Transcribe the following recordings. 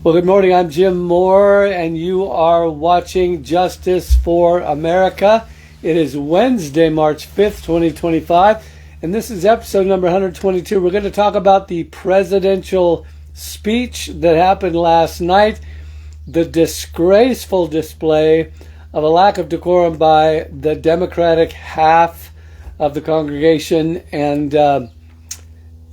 Well, good morning. I'm Jim Moore, and you are watching Justice for America. It is Wednesday, March 5th, 2025, and this is episode number 122. We're going to talk about the presidential speech that happened last night, the disgraceful display of a lack of decorum by the Democratic half of the congregation, and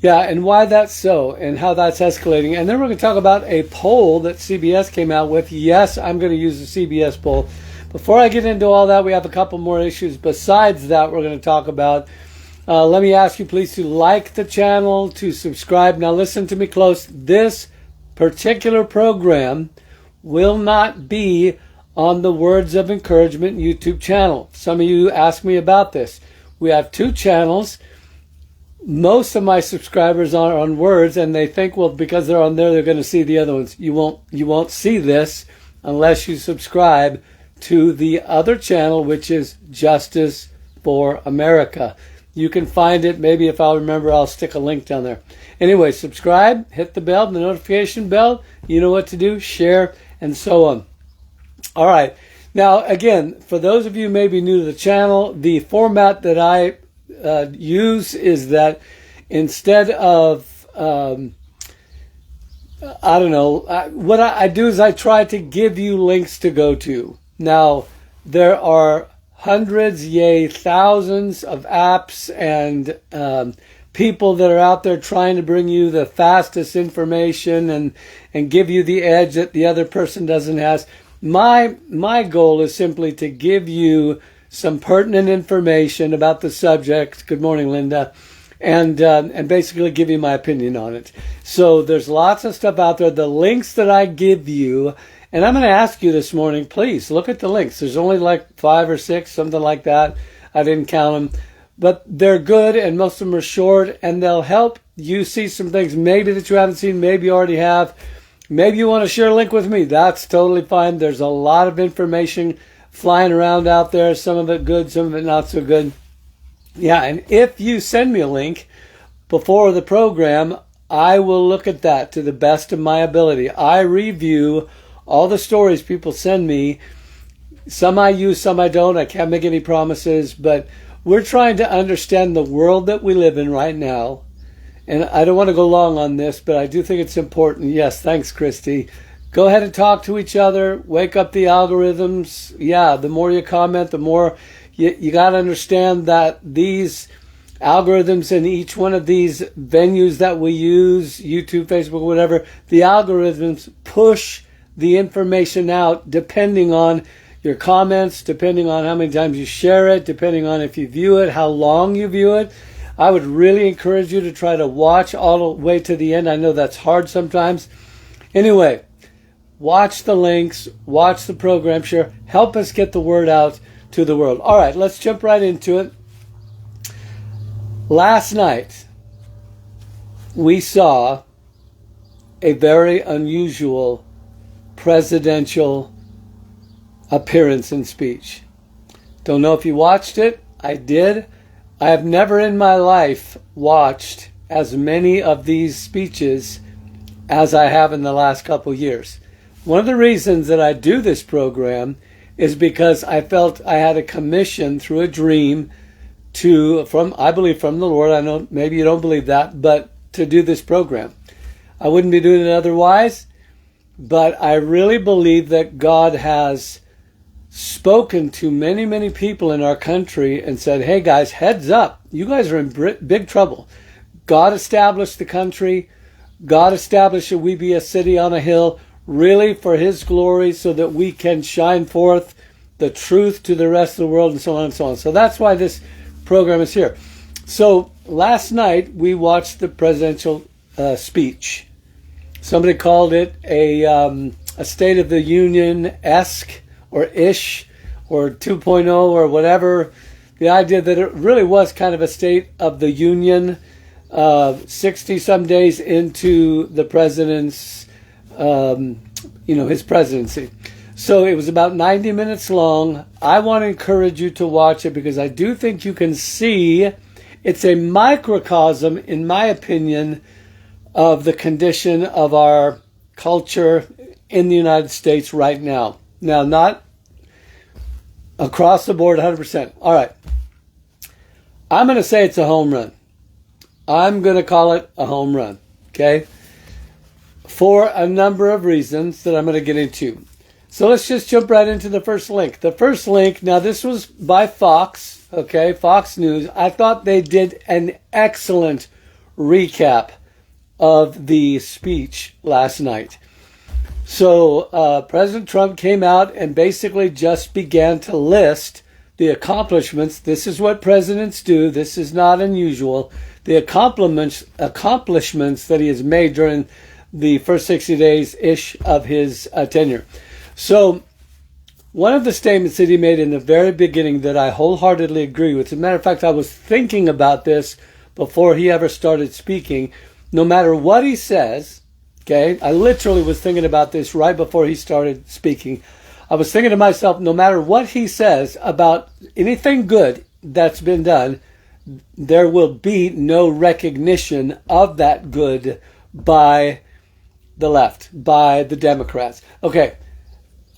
and why that's so, and how that's escalating. And then we're going to talk about a poll that CBS came out with. Yes, I'm going to use the CBS poll. Before I get into all that, we have a couple more issues besides that we're going to talk about. Let me ask you please to like the channel, to subscribe. Now listen to me close. This particular program will not be on the Words of Encouragement YouTube channel. Some of you asked me about this. We have two channels. Most of my subscribers are on Words, and they think, well, because they're on there, they're going to see the other ones. You won't see this unless you subscribe to the other channel, which is Justice for America. You can find it. Maybe if I'll remember, I'll stick a link down there. Anyway, subscribe, hit the bell, the notification bell. You know what to do, share, and so on. All right. Now, again, for those of you who may be new to the channel, the format that I use is that instead of what I do is I try to give you links to go to. Now there are hundreds, yea, thousands of apps and people that are out there trying to bring you the fastest information and give you the edge that the other person doesn't have. My goal is simply to give you some pertinent information about the subject. Good morning, Linda. And basically give you my opinion on it. So there's lots of stuff out there. The links that I give you, and I'm going to ask you this morning, please look at the links. There's only like 5 or 6, something like that. I didn't count them. But they're good, and most of them are short, and they'll help you see some things maybe that you haven't seen, maybe you already have. Maybe you want to share a link with me. That's totally fine. There's a lot of information flying around out there, some of it good, some of it not so good. Yeah, and if you send me a link before the program, I will look at that to the best of my ability. I review all the stories people send me. Some I use, some I don't. I can't make any promises, but we're trying to understand the world that we live in right now. And I don't want to go long on this, but I do think it's important. Yes, thanks, Christy. Go ahead and talk to each other. Wake up the algorithms. Yeah, the more you comment, the more you got to understand that these algorithms in each one of these venues that we use, YouTube, Facebook, whatever, the algorithms push the information out depending on your comments, depending on how many times you share it, depending on if you view it, how long you view it. I would really encourage you to try to watch all the way to the end. I know that's hard sometimes. Anyway, watch the links, watch the program, share, help us get the word out to the world. All right, let's jump right into it. Last night, we saw a very unusual presidential appearance and speech. Don't know if you watched it. I did. I have never in my life watched as many of these speeches as I have in the last couple years. One of the reasons that I do this program is because I felt I had a commission through a dream I believe from the Lord. I know maybe you don't believe that, but to do this program. I wouldn't be doing it otherwise, but I really believe that God has spoken to many, many people in our country and said, hey guys, heads up, you guys are in big trouble. God established the country. God established that we be a city on a hill, really for his glory, so that we can shine forth the truth to the rest of the world, and so on and so on. So that's why this program is here. So last night we watched the presidential speech. Somebody called it a State of the Union-esque or ish or 2.0 or whatever. The idea that it really was kind of a State of the Union 60 some days into the president's his presidency. So it was about 90 minutes long. I want to encourage you to watch it because I do think you can see it's a microcosm, in my opinion, of the condition of our culture, in the United States right now. Now, not across the board 100%. All right. I'm going to say it's a home run. I'm going to call it a home run. Okay? For a number of reasons that I'm going to get into. So let's just jump right into the first link. The first link, now this was by Fox, okay, Fox News. I thought they did an excellent recap of the speech last night. So President Trump came out and basically just began to list the accomplishments. This is what presidents do. This is not unusual. The accomplishments that he has made during the first 60 days-ish of his tenure. So one of the statements that he made in the very beginning that I wholeheartedly agree with, as a matter of fact, I was thinking about this before he ever started speaking. No matter what he says, okay, I literally was thinking about this right before he started speaking. I was thinking to myself, no matter what he says about anything good that's been done, there will be no recognition of that good by the left, by the Democrats. Okay,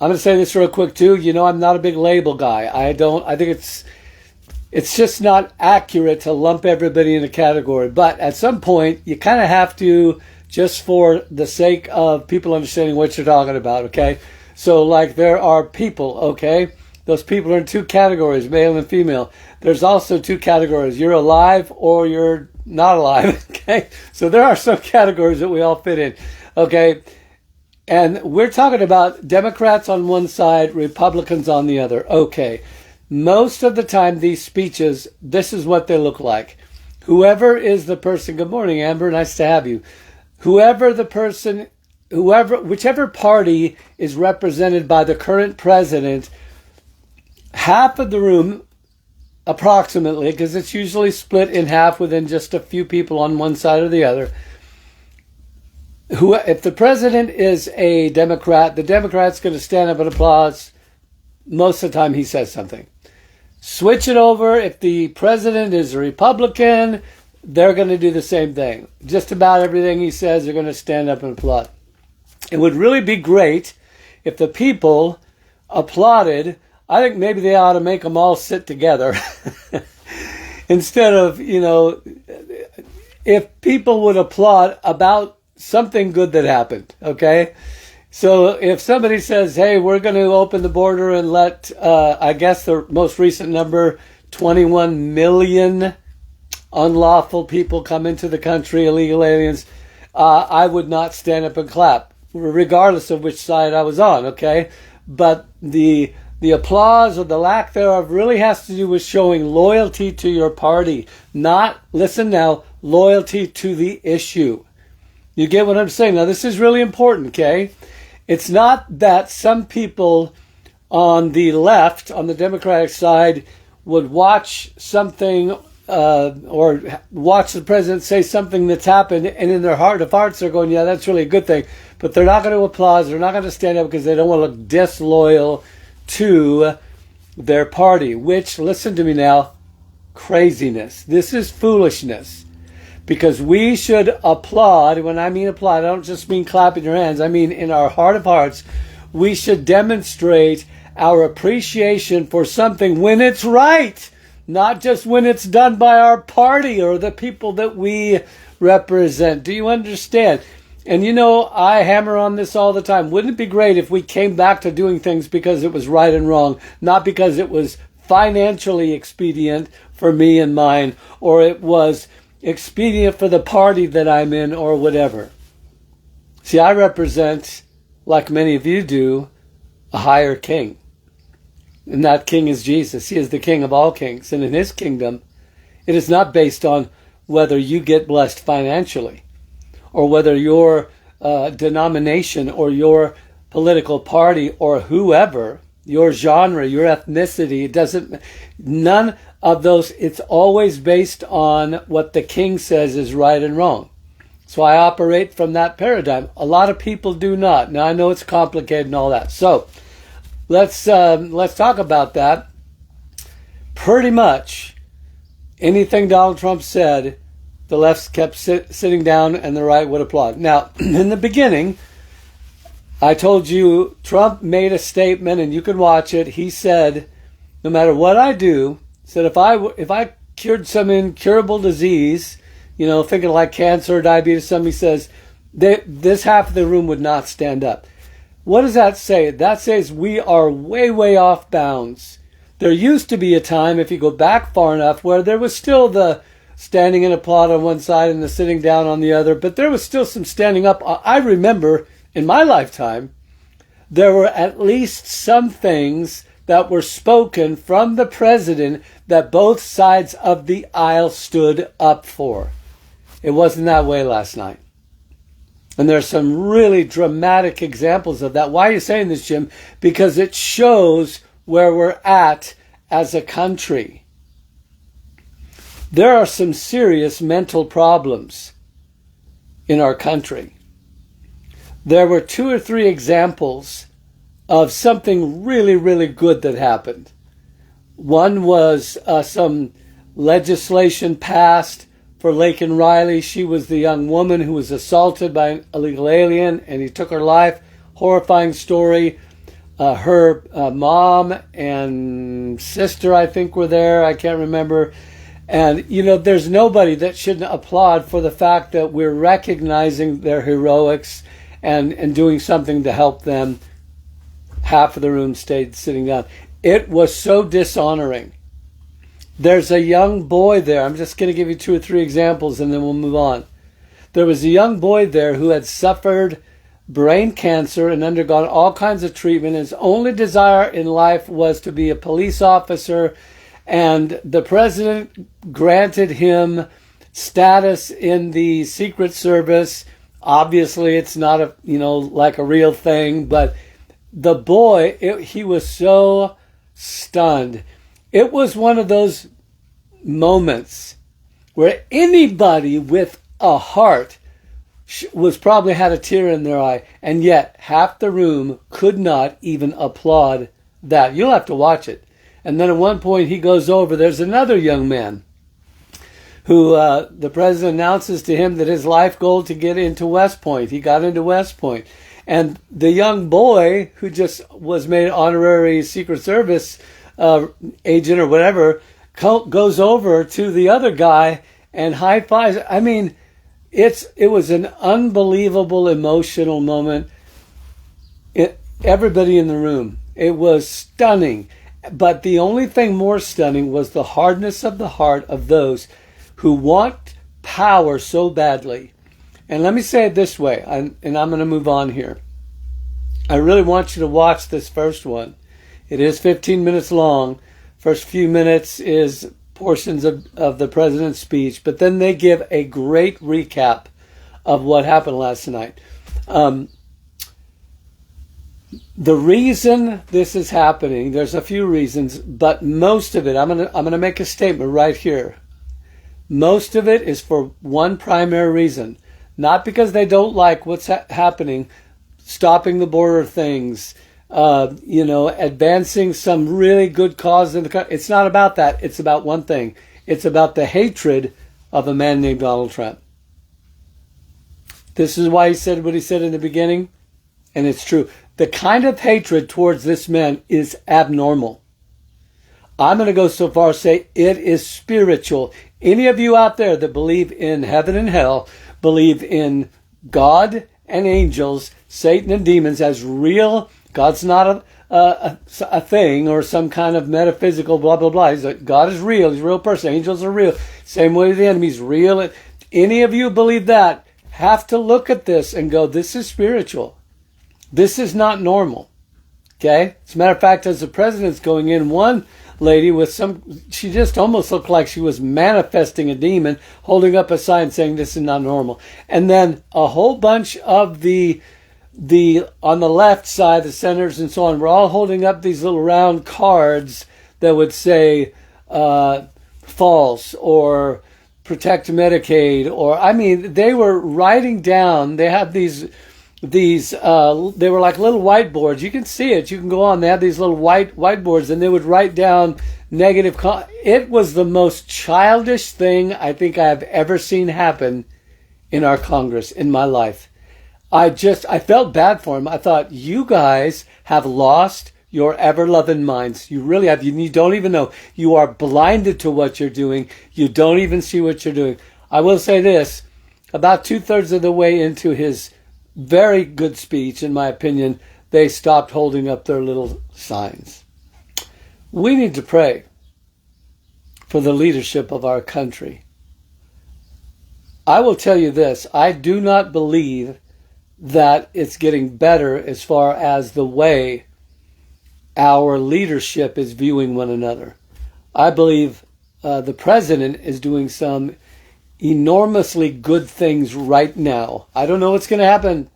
I'm going to say this real quick too. You know, I'm not a big label guy. I think it's just not accurate to lump everybody in a category. But at some point, you kind of have to, just for the sake of people understanding what you're talking about, okay? So, like, there are people, okay? Those people are in two categories, male and female. There's also two categories. You're alive or you're not alive, okay? So there are some categories that we all fit in, okay? And we're talking about Democrats on one side, Republicans on the other. Okay. Most of the time, these speeches, this is what they look like. Whoever is the person, good morning, Amber, nice to have you. Whichever party is represented by the current president, half of the room, approximately, because it's usually split in half within just a few people on one side or the other. If the president is a Democrat, the Democrat's going to stand up and applause most of the time he says something. Switch it over. If the president is a Republican, they're going to do the same thing. Just about everything he says, they're going to stand up and applaud. It would really be great if the people applauded. I think maybe they ought to make them all sit together. Instead of, if people would applaud about something good that happened, okay? So if somebody says, hey, we're going to open the border and let, I guess the most recent number, 21 million unlawful people come into the country, illegal aliens, I would not stand up and clap, regardless of which side I was on, okay? But the applause or the lack thereof really has to do with showing loyalty to your party, not, listen now, loyalty to the issue. You get what I'm saying? Now, this is really important, okay? It's not that some people on the left, on the Democratic side, would watch something or watch the president say something that's happened, and in their heart of hearts, they're going, yeah, that's really a good thing. But they're not going to applaud. They're not going to stand up because they don't want to look disloyal to their party, which, listen to me now, craziness. This is foolishness. Because we should applaud. When I mean applaud, I don't just mean clapping your hands. I mean in our heart of hearts, we should demonstrate our appreciation for something when it's right, not just when it's done by our party or the people that we represent. Do you understand? And I hammer on this all the time. Wouldn't it be great if we came back to doing things because it was right and wrong, not because it was financially expedient for me and mine, or it was expedient for the party that I'm in, or whatever. See, I represent, like many of you do, a higher king. And that king is Jesus. He is the king of all kings. And in his kingdom, it is not based on whether you get blessed financially, or whether your denomination or your political party or whoever, your genre, your ethnicity, none of those, it's always based on what the king says is right and wrong. So I operate from that paradigm. A lot of people do not. Now I know it's complicated and all that. So let's talk about that. Pretty much anything Donald Trump said, the left kept sitting down and the right would applaud. Now, in the beginning, I told you Trump made a statement, and you can watch it. He said, no matter what I do, said if I cured some incurable disease, thinking like cancer or diabetes, somebody says, this half of the room would not stand up. What does that say? That says we are way, way off bounds. There used to be a time, if you go back far enough, where there was still the standing and applaud on one side and the sitting down on the other, but there was still some standing up. I remember in my lifetime, there were at least some things that were spoken from the president that both sides of the aisle stood up for. It wasn't that way last night. And there's some really dramatic examples of that. Why are you saying this, Jim? Because it shows where we're at as a country. There are some serious mental problems in our country. There were 2 or 3 examples of something really, really good that happened. One was some legislation passed for Laken Riley. She was the young woman who was assaulted by an illegal alien, and he took her life. Horrifying story. Her mom and sister, I think, were there. I can't remember. And, there's nobody that shouldn't applaud for the fact that we're recognizing their heroics and doing something to help them. Half of the room stayed sitting down. It was so dishonoring. There's a young boy there. I'm just going to give you 2 or 3 examples and then we'll move on. There was a young boy there who had suffered brain cancer and undergone all kinds of treatment. His only desire in life was to be a police officer, and the president granted him status in the Secret Service. Obviously, it's not like a real thing, but the boy, he was so stunned. It was one of those moments where anybody with a heart was probably had a tear in their eye, and yet half the room could not even applaud that. You'll have to watch it. And then at one point he goes over, there's another young man who the president announces to him that his life goal to get into West Point. He got into West Point. And the young boy who just was made honorary Secret Service agent or whatever goes over to the other guy and high fives. I mean, it was an unbelievable emotional moment. Everybody in the room, it was stunning. But the only thing more stunning was the hardness of the heart of those who want power so badly. And let me say it this way, and I'm going to move on here. I really want you to watch this first one. It is 15 minutes long. First few minutes is portions of the president's speech, but then they give a great recap of what happened last night. The reason this is happening, there's a few reasons, but most of it, I'm gonna make a statement right here. Most of it is for one primary reason. Not because they don't like what's happening, stopping the border things, advancing some really good cause in the country. It's not about that. It's about one thing. It's about the hatred of a man named Donald Trump. This is why he said what he said in the beginning, and it's true. The kind of hatred towards this man is abnormal. I'm going to go so far as to say it is spiritual. Any of you out there that believe in heaven and hell, believe in God and angels, Satan and demons as real. God's not a thing or some kind of metaphysical blah, blah, blah. God is real. He's a real person. Angels are real. Same way the enemy's real. Any of you believe that have to look at this and go, this is spiritual. This is not normal. Okay? As a matter of fact, as the president's going in, one lady with she just almost looked like she was manifesting a demon, holding up a sign saying this is not normal. And then a whole bunch of the on the left side, the senators and so on, were all holding up these little round cards that would say false or protect Medicaid, or they were writing down. They had these they were like little whiteboards. You can see it. You can go on. They had these little whiteboards, and they would write down negative. It was the most childish thing I think I have ever seen happen in our Congress in my life. I felt bad for him. I thought, you guys have lost your ever-loving minds. You really have. You don't even know. You are blinded to what you're doing. You don't even see what you're doing. I will say this, about 2/3 of the way into his very good speech, in my opinion, they stopped holding up their little signs. We need to pray for the leadership of our country. I will tell you this, I do not believe that it's getting better as far as the way our leadership is viewing one another. I believe the president is doing some enormously good things right now. I don't know what's going to happen.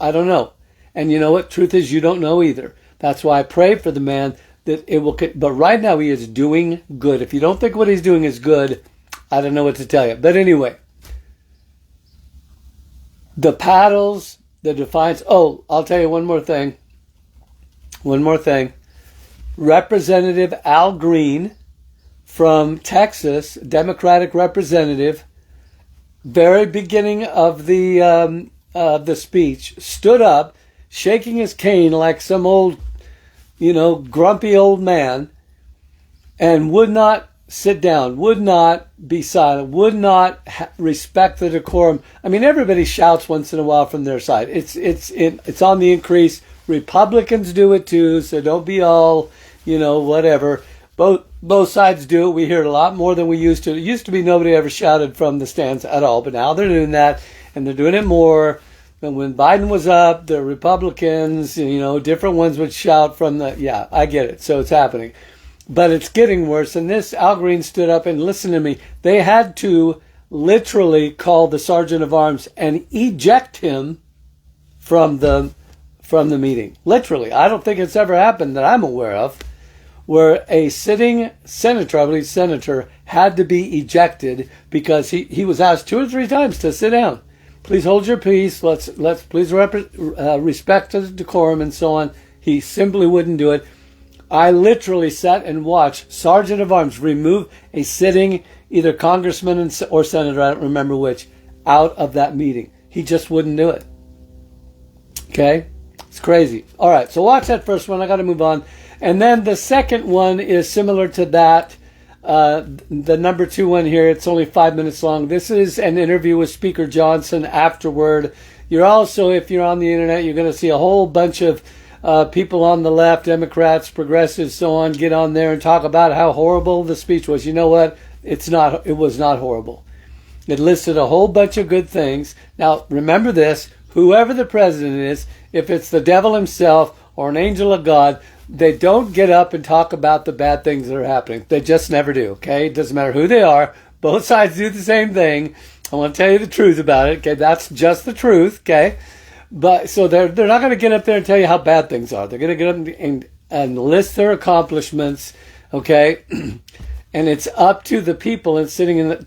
I don't know. And you know what? Truth is, you don't know either. That's why I pray for the man that it will. But right now, he is doing good. If you don't think what he's doing is good, I don't know what to tell you. But anyway, the paddles, the defiance. Oh, I'll tell you one more thing. One more thing. Representative Al Green from Texas, Democratic representative, very beginning of the speech, stood up, shaking his cane like some old, grumpy old man, and would not sit down, would not be silent, would not respect the decorum. I mean, everybody shouts once in a while from their side. It's on the increase. Republicans do it too, so don't be all, whatever. Both sides do it. We hear it a lot more than we used to. It used to be nobody ever shouted from the stands at all, but now they're doing that, and they're doing it more. And when Biden was up, the Republicans, different ones would shout from the, yeah, I get it. So it's happening. But it's getting worse. And this, Al Green stood up and listened to me. They had to literally call the sergeant of arms and eject him from the meeting. Literally. I don't think it's ever happened that I'm aware of, where a sitting senator, I believe senator, had to be ejected because he was asked 2 or 3 times to sit down. Please hold your peace. Let's please respect the decorum and so on. He simply wouldn't do it. I literally sat and watched Sergeant of Arms remove a sitting either congressman or senator, I don't remember which, out of that meeting. He just wouldn't do it. Okay? It's crazy. All right, so watch that first one. I got to move on. And then the second one is similar to that. The number 2 one here, it's only 5 minutes long. This is an interview with Speaker Johnson afterward. You're also, if you're on the internet, you're going to see a whole bunch of people on the left, Democrats, progressives, so on, get on there and talk about how horrible the speech was. You know what? It was not horrible. It listed a whole bunch of good things. Now, remember this, whoever the president is, if it's the devil himself or an angel of God, they don't get up and talk about the bad things that are happening. They just never do, okay? It doesn't matter who they are. Both sides do the same thing. I want to tell you the truth about it, okay? That's just the truth, okay? But so they're not going to get up there and tell you how bad things are. They're going to get up and list their accomplishments, okay? And it's up to the people and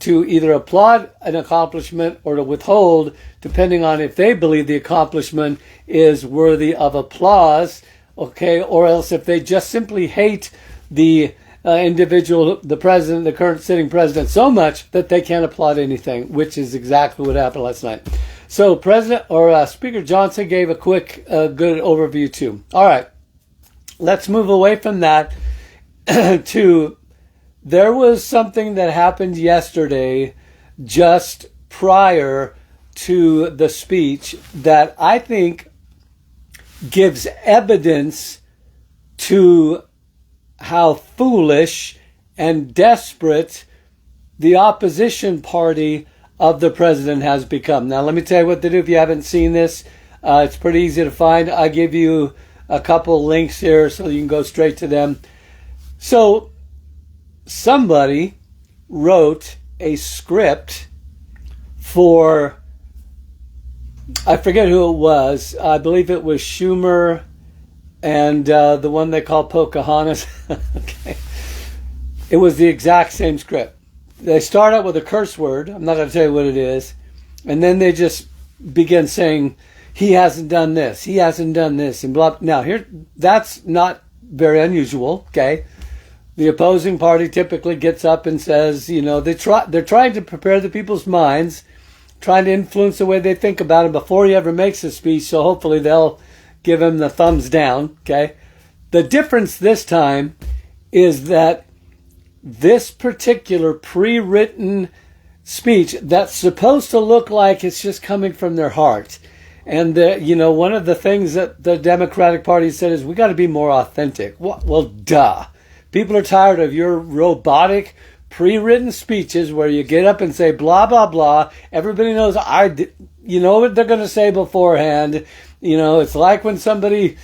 to either applaud an accomplishment or to withhold, depending on if they believe the accomplishment is worthy of applause, okay? Or else if they just simply hate the individual, the president, the current sitting president, so much that they can't applaud anything, which is exactly what happened last night. So Speaker Johnson gave a quick, good overview too. All right, let's move away from that to, there was something that happened yesterday just prior to the speech that I think gives evidence to how foolish and desperate the opposition party of the president has become. Now, let me tell you what to do if you haven't seen this. It's pretty easy to find. I give you a couple links here so you can go straight to them. So, somebody wrote a script for, I forget who it was. I believe it was Schumer and the one they call Pocahontas. Okay. It was the exact same script. They start out with a curse word. I'm not going to tell you what it is. And then they just begin saying, he hasn't done this, he hasn't done this, and blah. Now, here, that's not very unusual, okay? The opposing party typically gets up and says, they're trying to prepare the people's minds trying to influence the way they think about him before he ever makes a speech. So hopefully they'll give him the thumbs down. Okay. The difference this time is that this particular pre-written speech that's supposed to look like it's just coming from their heart. And, one of the things that the Democratic Party said is we got to be more authentic. Well, duh. People are tired of your robotic pre-written speeches where you get up and say blah, blah, blah. Everybody knows you know what they're going to say beforehand. It's like when somebody,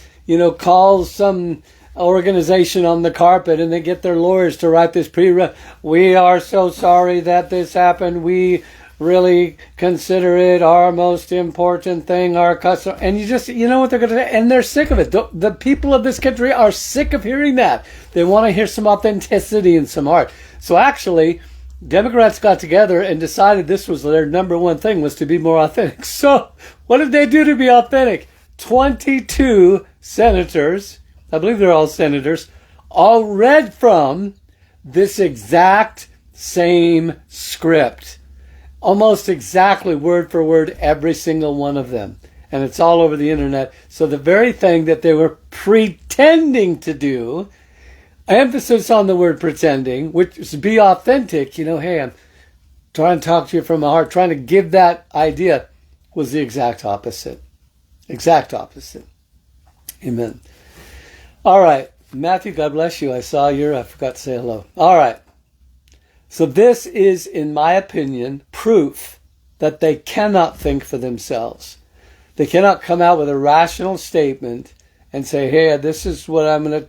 calls some organization on the carpet and they get their lawyers to write this we are so sorry that this happened. We really consider it our most important thing, our customer. And you know what they're going to say? And they're sick of it. The people of this country are sick of hearing that. They want to hear some authenticity and some art. So actually, Democrats got together and decided this was their number one thing, was to be more authentic. So what did they do to be authentic? 22 senators, I believe they're all senators, all read from this exact same script. Almost exactly word for word, every single one of them. And it's all over the internet. So the very thing that they were pretending to do, emphasis on the word pretending, which is be authentic, hey, I'm trying to talk to you from my heart, trying to give that idea, was the exact opposite. Exact opposite. Amen. All right. Matthew, God bless you. I forgot to say hello. All right. So this is, in my opinion, proof that they cannot think for themselves. They cannot come out with a rational statement and say, hey, this is what I'm going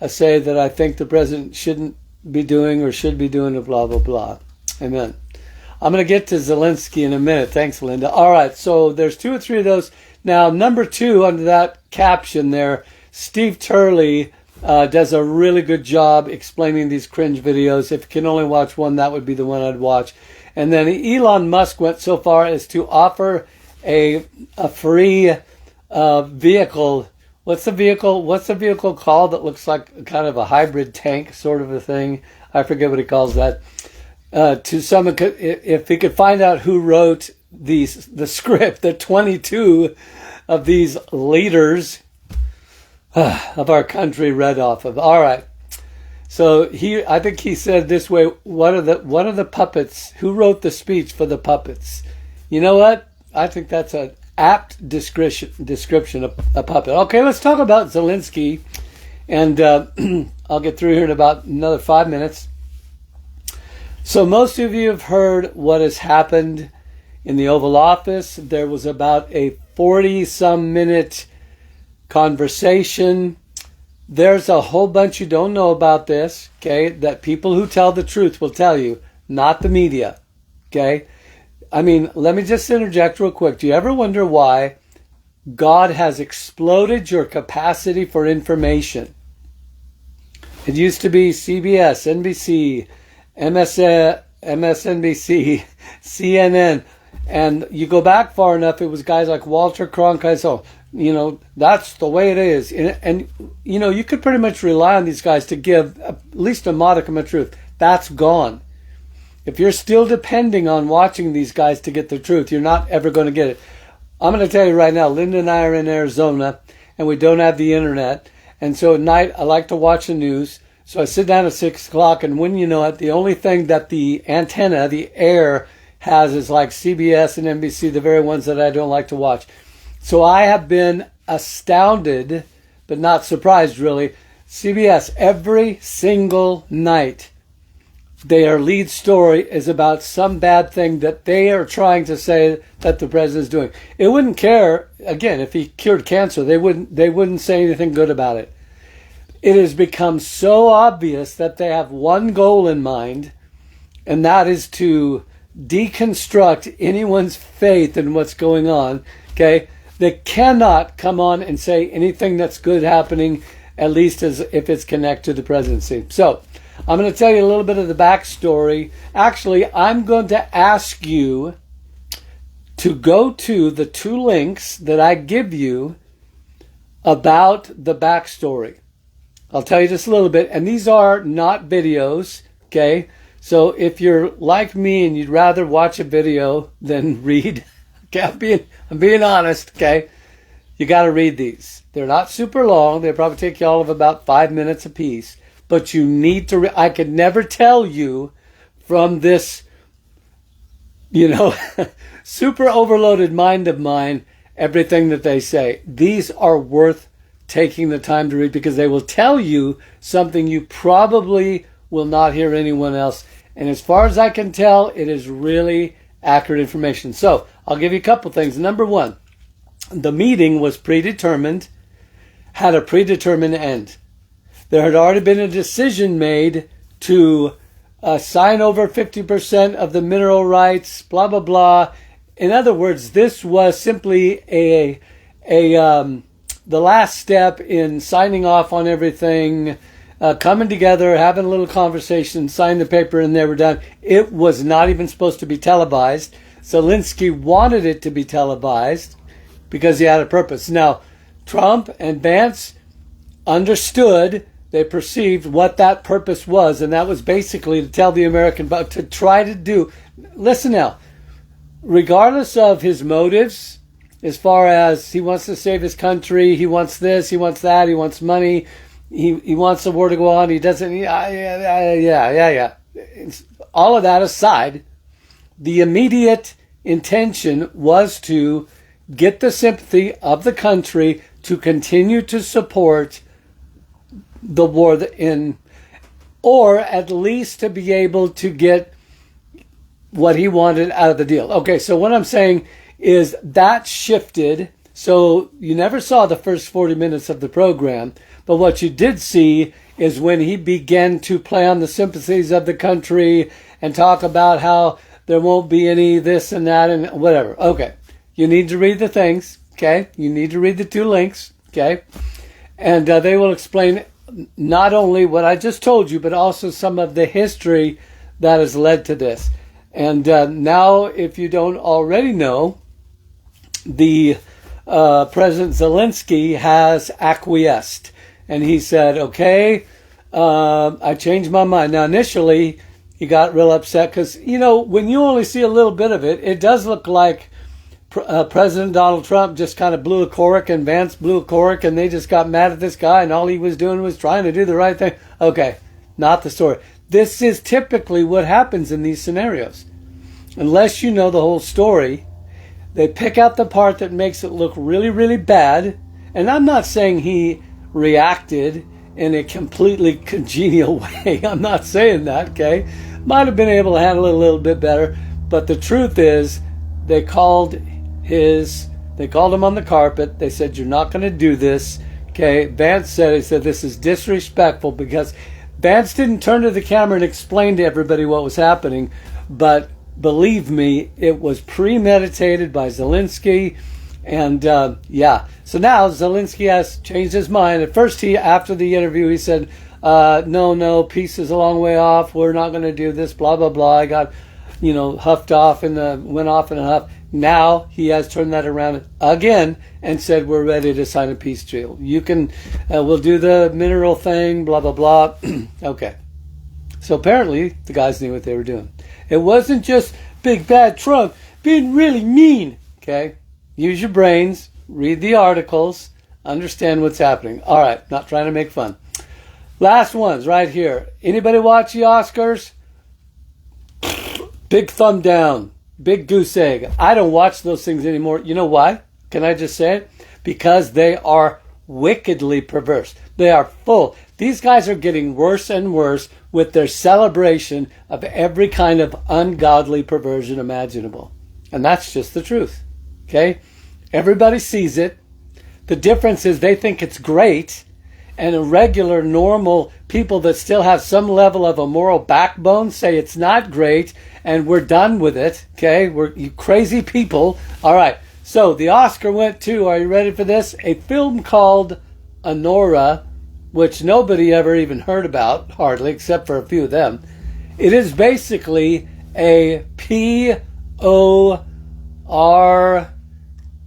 to say that I think the president shouldn't be doing or should be doing, or blah, blah, blah. Amen. I'm going to get to Zelensky in a minute. Thanks, Linda. All right, so there's 2 or 3 of those. Now, number 2 under that caption there, Steve Turley does a really good job explaining these cringe videos. If you can only watch one, that would be the one I'd watch. And then Elon Musk went so far as to offer a free vehicle. What's the vehicle called that looks like kind of a hybrid tank sort of a thing? I forget what he calls that. To someone, if he could find out who wrote the script that 22 of these leaders of our country read off of. All right. So I think he said this way, what are the puppets? Who wrote the speech for the puppets? You know what? I think that's an apt description of a puppet. Okay, let's talk about Zelensky. And I'll get through here in about another 5 minutes. So most of you have heard what has happened in the Oval Office. There was about a 40-some minute conversation. There's a whole bunch you don't know about this, okay, that people who tell the truth will tell you, not the media, okay? I mean, let me just interject real quick. Do you ever wonder why God has exploded your capacity for information? It used to be CBS, NBC, MSNBC, CNN, and you go back far enough, it was guys like Walter Cronkite. So, that's the way it is. And you could pretty much rely on these guys to give at least a modicum of truth. That's gone. If you're still depending on watching these guys to get the truth, you're not ever going to get it. I'm going to tell you right now, Linda and I are in Arizona, and we don't have the internet. And so at night, I like to watch the news. So I sit down at 6 o'clock, and when you know it, the only thing that the antenna, the air, has is like CBS and NBC, the very ones that I don't like to watch. So I have been astounded, but not surprised really. CBS, every single night, their lead story is about some bad thing that they are trying to say that the president is doing. It wouldn't care, again, if he cured cancer, they wouldn't say anything good about it. It has become so obvious that they have one goal in mind, and that is to deconstruct anyone's faith in what's going on, okay? They cannot come on and say anything that's good happening, at least as if it's connected to the presidency. So, I'm going to tell you a little bit of the backstory. Actually, I'm going to ask you to go to the 2 links that I give you about the backstory. I'll tell you just a little bit, and these are not videos, okay? So if you're like me and you'd rather watch a video than read, okay, I'm being honest, okay, you got to read these. They're not super long. They probably take you all of about 5 minutes a piece. But you need to, I could never tell you from this, super overloaded mind of mine, everything that they say. These are worth taking the time to read because they will tell you something you probably will not hear anyone else. And as far as I can tell, it is really accurate information. So I'll give you a couple things. Number one, the meeting was predetermined, had a predetermined end. There had already been a decision made to sign over 50% of the mineral rights, blah, blah, blah. In other words, this was simply the last step in signing off on everything, coming together, having a little conversation, sign the paper, and they were done. It was not even supposed to be televised. Zelensky wanted it to be televised because he had a purpose. Now, Trump and Vance understood, they perceived what that purpose was, and that was basically to tell the American, but to try to do, listen now, regardless of his motives, as far as he wants to save his country, he wants this, he wants that, he wants money, he wants the war to go on, he doesn't, yeah. All of that aside, the immediate intention was to get the sympathy of the country to continue to support the war or at least to be able to get what he wanted out of the deal. Okay, so what I'm saying is that shifted. So you never saw the first 40 minutes of the program, but what you did see is when he began to play on the sympathies of the country and talk about how there won't be any this and that and whatever. Okay, you need to read the things, okay? You need to read the 2 links, okay? And they will explain not only what I just told you, but also some of the history that has led to this. And now, if you don't already know, the President Zelensky has acquiesced. And he said, okay, I changed my mind. Now, initially, he got real upset because, when you only see a little bit of it, it does look like President Donald Trump just kind of blew a cork and Vance blew a cork and they just got mad at this guy and all he was doing was trying to do the right thing. Okay, not the story. This is typically what happens in these scenarios. Unless you know the whole story, they pick out the part that makes it look really, really bad. And I'm not saying he reacted in a completely congenial way. I'm not saying that, okay? Might have been able to handle it a little bit better. But the truth is, they called him on the carpet. They said, you're not going to do this. Okay, Vance said, he said, this is disrespectful because Vance didn't turn to the camera and explain to everybody what was happening. But believe me, it was premeditated by Zelensky. And so now Zelensky has changed his mind. At first, after the interview, he said, no, peace is a long way off. We're not going to do this, blah, blah, blah. I got huffed off and went off in a huff. Now he has turned that around again and said, we're ready to sign a peace deal. You can, we'll do the mineral thing, blah, blah, blah. Okay. So apparently the guys knew what they were doing. It wasn't just big bad Trump being really mean. Okay. Use your brains, read the articles, understand what's happening. All right. Not trying to make fun. Last ones right here. Anybody watch the Oscars? Big thumb down, big goose egg. I don't watch those things anymore. You know why? Can I just say it? Because they are wickedly perverse. They are full. These guys are getting worse and worse with their celebration of every kind of ungodly perversion imaginable. And that's just the truth. Okay? Everybody sees it. The difference is they think it's great. And regular, normal people that still have some level of a moral backbone say it's not great and we're done with it. Okay? We're you crazy people. All right. So the Oscar went to, are you ready for this? A film called ANORA, which nobody ever even heard about, hardly, except for a few of them. It is basically a P-O-R,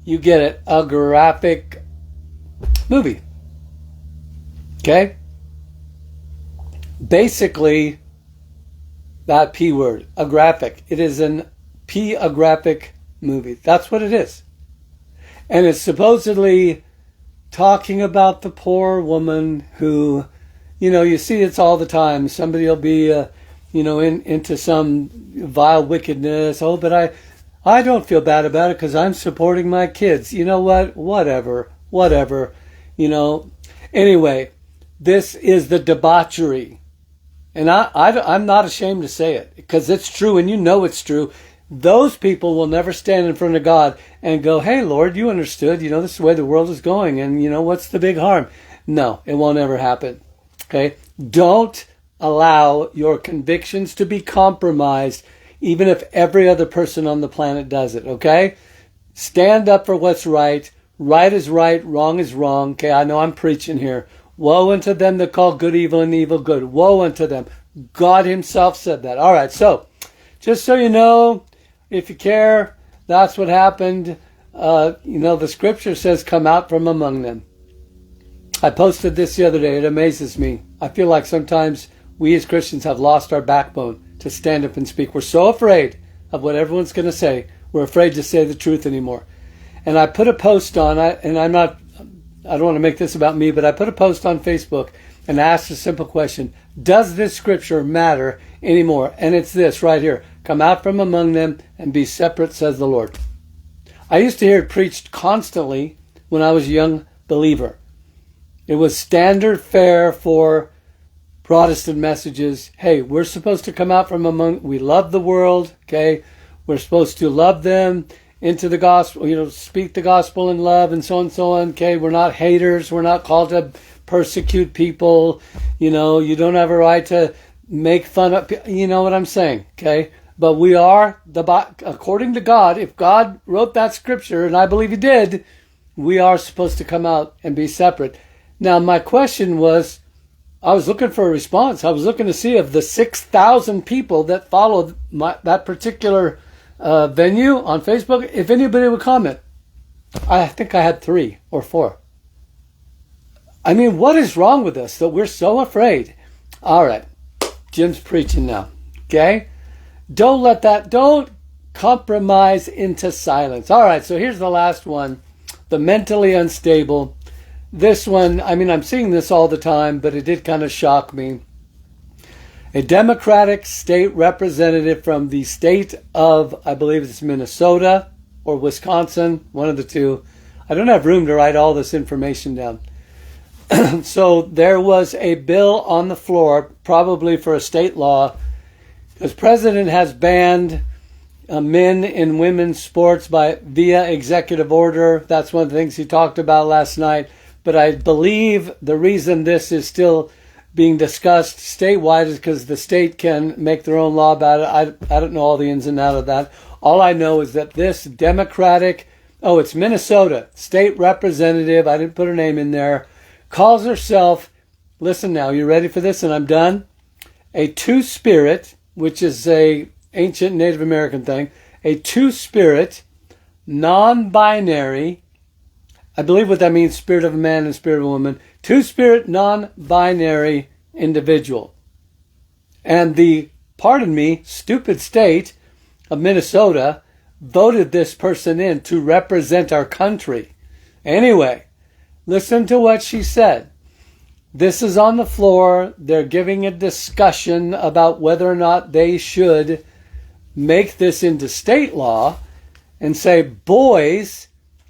you get it, a graphic movie. Okay? Basically, That P word, a graphic. It is an P-graphic movie. That's what it is. And it's supposedly talking about the poor woman who, you see it's all the time. Somebody will be, into some vile wickedness. Oh, but I don't feel bad about it because I'm supporting my kids. You know what? Whatever. Anyway, this is the debauchery. And I'm not ashamed to say it because it's true and it's true. Those people will never stand in front of God and go, hey, Lord, you understood. This is the way the world is going. And, what's the big harm? No, it won't ever happen. Okay? Don't allow your convictions to be compromised, even if every other person on the planet does it. Okay? Stand up for what's right. Right is right. Wrong is wrong. Okay? I know I'm preaching here. Woe unto them that call good evil and evil good. Woe unto them. God himself said that. All right, so just so you know, if you care, that's what happened. The scripture says, come out from among them. I posted this the other day. It amazes me. I feel like sometimes we as Christians have lost our backbone to stand up and speak. We're so afraid of what everyone's going to say. We're afraid to say the truth anymore. And I put a post on, I don't want to make this about me, but I put a post on Facebook and asked a simple question. Does this scripture matter anymore? And it's this right here. Come out from among them and be separate, says the Lord. I used to hear it preached constantly when I was a young believer. It was standard fare for Protestant messages. Hey, we're supposed to come out from among, we love the world, okay? We're supposed to love them into the gospel, speak the gospel in love and so on, okay? We're not haters. We're not called to persecute people. You don't have a right to make fun of, you know what I'm saying, okay? But we are, according to God, if God wrote that scripture, and I believe he did, we are supposed to come out and be separate. Now, my question was, I was looking for a response. I was looking to see of the 6,000 people that followed that particular venue on Facebook, if anybody would comment. I think I had 3 or 4. I mean, what is wrong with us that we're so afraid? All right, Jim's preaching now, okay? Don't compromise into silence. All right, so here's the last one, the mentally unstable. This one, I'm seeing this all the time, but it did kind of shock me. A Democratic state representative from the state of, I believe it's Minnesota or Wisconsin, one of the two. I don't have room to write all this information down. So there was a bill on the floor, probably for a state law, because president has banned men and women's sports via executive order. That's one of the things he talked about last night. But I believe the reason this is still being discussed statewide is because the state can make their own law about it. I don't know all the ins and outs of that. All I know is that this Democratic, it's Minnesota, state representative, I didn't put her name in there, calls herself, listen now, you ready for this and I'm done? A two-spirit, which is a ancient Native American thing, a two-spirit, non-binary, I believe what that means, spirit of a man and spirit of a woman, two-spirit, non-binary individual. And the, pardon me, stupid state of Minnesota voted this person in to represent our country. Anyway, listen to what she said. This is on the floor. They're giving a discussion about whether or not they should make this into state law and say boys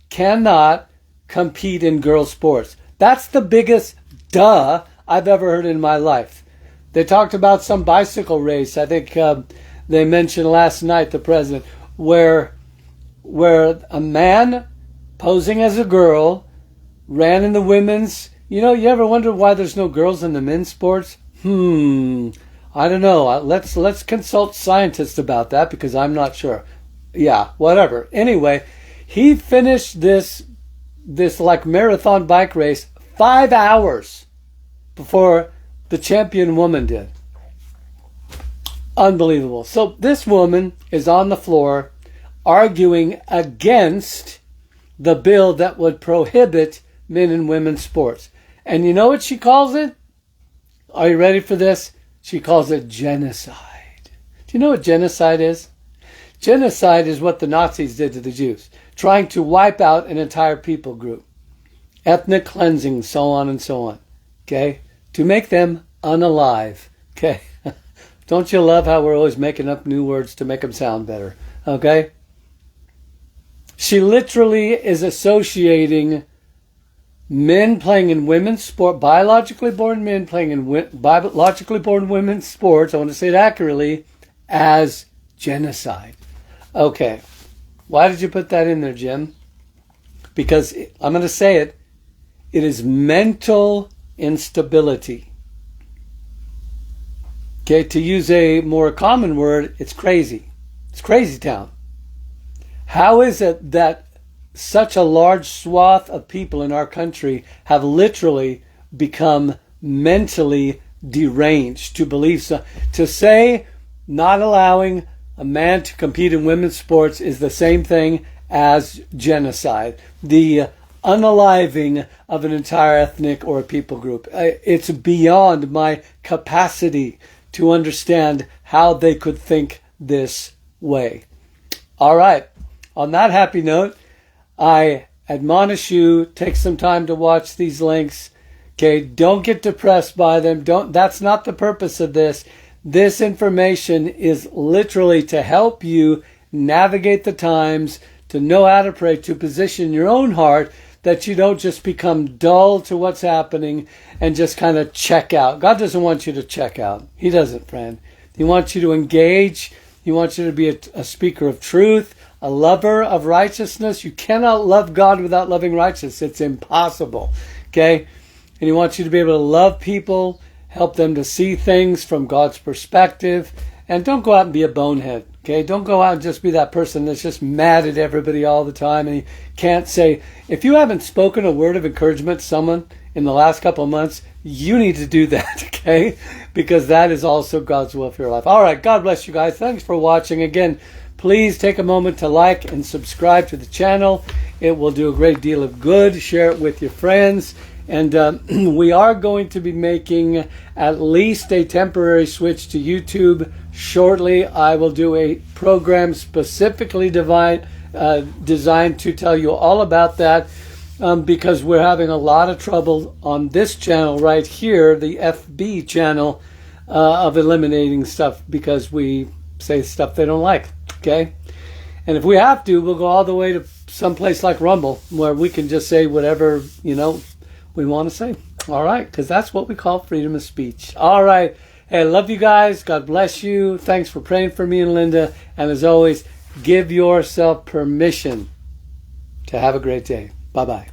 cannot compete in girls' sports. That's the biggest duh I've ever heard in my life. They talked about some bicycle race. I think they mentioned last night, the president, where a man posing as a girl ran in the women's. You ever wonder why there's no girls in the men's sports? I don't know. Let's consult scientists about that because I'm not sure. Yeah, whatever. Anyway, he finished this like marathon bike race 5 hours before the champion woman did. Unbelievable. So this woman is on the floor arguing against the bill that would prohibit men and women's sports. And you know what she calls it? Are you ready for this? She calls it genocide. Do you know what genocide is? Genocide is what the Nazis did to the Jews, trying to wipe out an entire people group. Ethnic cleansing, so on and so on. Okay? To make them unalive. Okay? Don't you love how we're always making up new words to make them sound better? Okay? She literally is associating men playing in women's sport, biologically born men playing in biologically born women's sports, I want to say it accurately, as genocide. Okay. Why did you put that in there, Jim? Because I'm going to say it. It is mental instability. Okay, to use a more common word, it's crazy. It's crazy town. How is it that such a large swath of people in our country have literally become mentally deranged to believe so? To say not allowing a man to compete in women's sports is the same thing as genocide. The unaliving of an entire ethnic or a people group. It's beyond my capacity to understand how they could think this way. All right. On that happy note, I admonish you, take some time to watch these links. Okay, don't get depressed by them. That's not the purpose of this. This information is literally to help you navigate the times, to know how to pray, to position your own heart, that you don't just become dull to what's happening and just kind of check out. God doesn't want you to check out. He doesn't, friend. He wants you to engage. He wants you to be a speaker of truth, a lover of righteousness. You cannot love God without loving righteousness. It's impossible. Okay? And he wants you to be able to love people, help them to see things from God's perspective. And don't go out and be a bonehead. Okay, don't go out and just be that person that's just mad at everybody all the time and you can't say, if you haven't spoken a word of encouragement to someone in the last couple of months, you need to do that, okay? Because that is also God's will for your life. All right, God bless you guys. Thanks for watching. Again, please take a moment to like and subscribe to the channel. It will do a great deal of good. Share it with your friends. And we are going to be making at least a temporary switch to YouTube shortly. I will do a program specifically designed to tell you all about that because we're having a lot of trouble on this channel right here, the FB channel, of eliminating stuff because we say stuff they don't like, okay? And if we have to, we'll go all the way to someplace like Rumble where we can just say whatever, we want to say. All right, because that's what we call freedom of speech. All right. Hey, I love you guys. God bless you. Thanks for praying for me and Linda. And as always, give yourself permission to have a great day. Bye-bye.